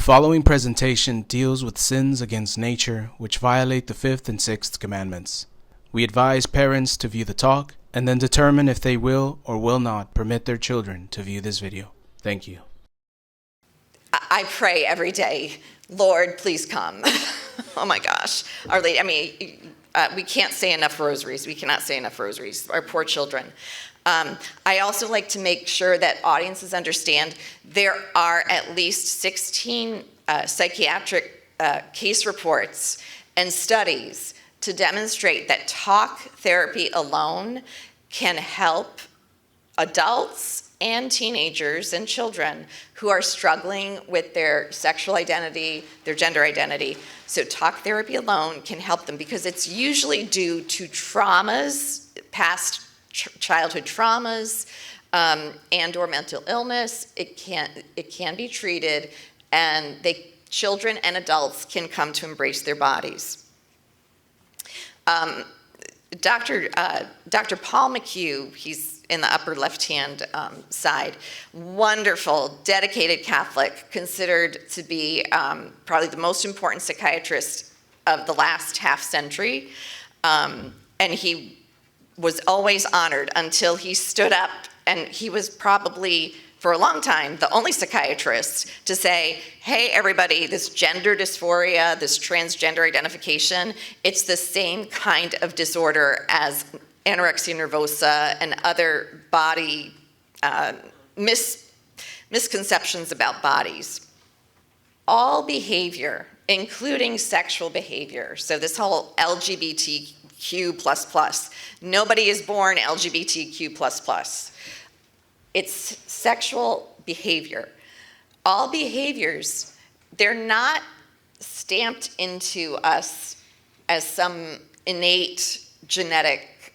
following presentation deals with sins against nature which violate the 5th and 6th commandments. We advise parents to view the talk and then determine if they will or will not permit their children to view this video. Thank you. I pray every day, Lord, please come. Oh my gosh. Our Lady, we can't say enough rosaries. We cannot say enough rosaries. Our poor children. I also like to make sure that audiences understand there are at least 16 psychiatric case reports and studies to demonstrate that talk therapy alone can help adults and teenagers and children who are struggling with their sexual identity, their gender identity. So talk therapy alone can help them because it's usually due to traumas, past childhood traumas, and or mental illness. It can be treated, and children and adults can come to embrace their bodies. Dr. Paul McHugh, he's in the upper left-hand side, wonderful, dedicated Catholic, considered to be probably the most important psychiatrist of the last half century, and he was always honored until he stood up, and he was probably, for a long time, the only psychiatrist to say, hey, everybody, this gender dysphoria, this transgender identification, it's the same kind of disorder as anorexia nervosa and other body misconceptions about bodies. All behavior, including sexual behavior, so this whole LGBTQ++, nobody is born LGBTQ++. It's sexual behavior. All behaviors, they're not stamped into us as some innate genetic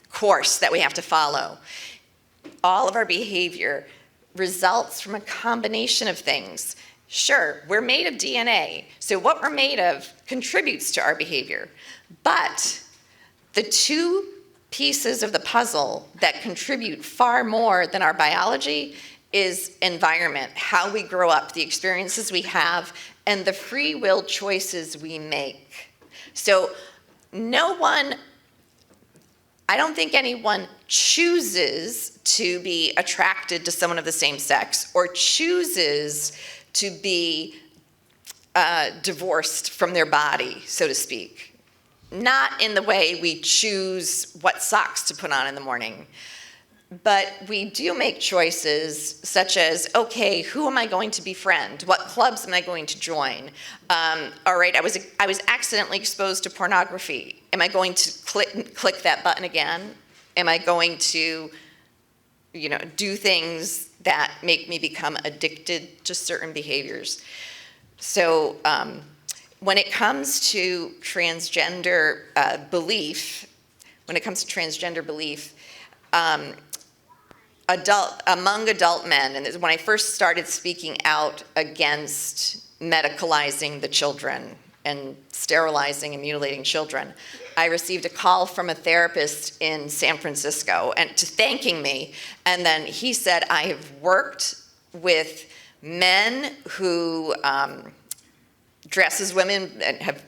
course that we have to follow. All of our behavior results from a combination of things. Sure, we're made of DNA, so what we're made of contributes to our behavior. But the two pieces of the puzzle that contribute far more than our biology is environment, how we grow up, the experiences we have, and the free will choices we make. So I don't think anyone chooses to be attracted to someone of the same sex or chooses to be divorced from their body, so to speak. Not in the way we choose what socks to put on in the morning, but we do make choices such as, okay, who am I going to befriend? What clubs am I going to join? All right, I was accidentally exposed to pornography. Am I going to click that button again? Am I going to, do things that make me become addicted to certain behaviors? So, when it comes to transgender belief, among adult men, and when I first started speaking out against medicalizing the children and sterilizing and mutilating children, I received a call from a therapist in San Francisco and thanking me, and then he said, I have worked with men who dress as women and have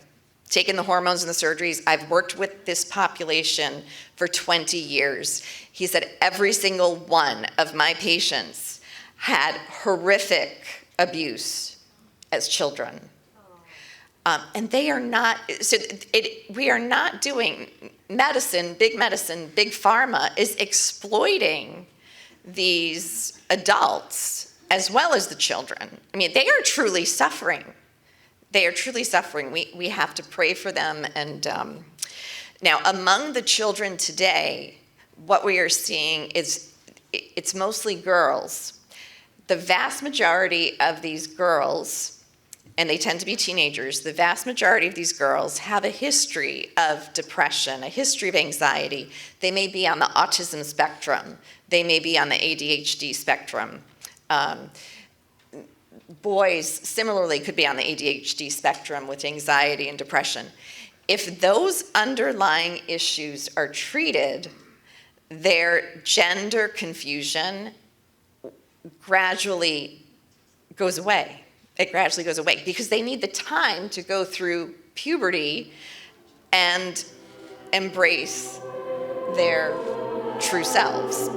taken the hormones and the surgeries. I've worked with this population for 20 years. He said every single one of my patients had horrific abuse as children. And they are not, we are not doing medicine, big pharma is exploiting these adults as well as the children. I mean, they are truly suffering. They are truly suffering. We have to pray for them. And now, among the children today, what we are seeing is it's mostly girls. The vast majority of these girls, and they tend to be teenagers, the vast majority of these girls have a history of depression, a history of anxiety. They may be on the autism spectrum. They may be on the ADHD spectrum. Boys, similarly, could be on the ADHD spectrum with anxiety and depression. If those underlying issues are treated, their gender confusion gradually goes away. It gradually goes away because they need the time to go through puberty and embrace their true selves.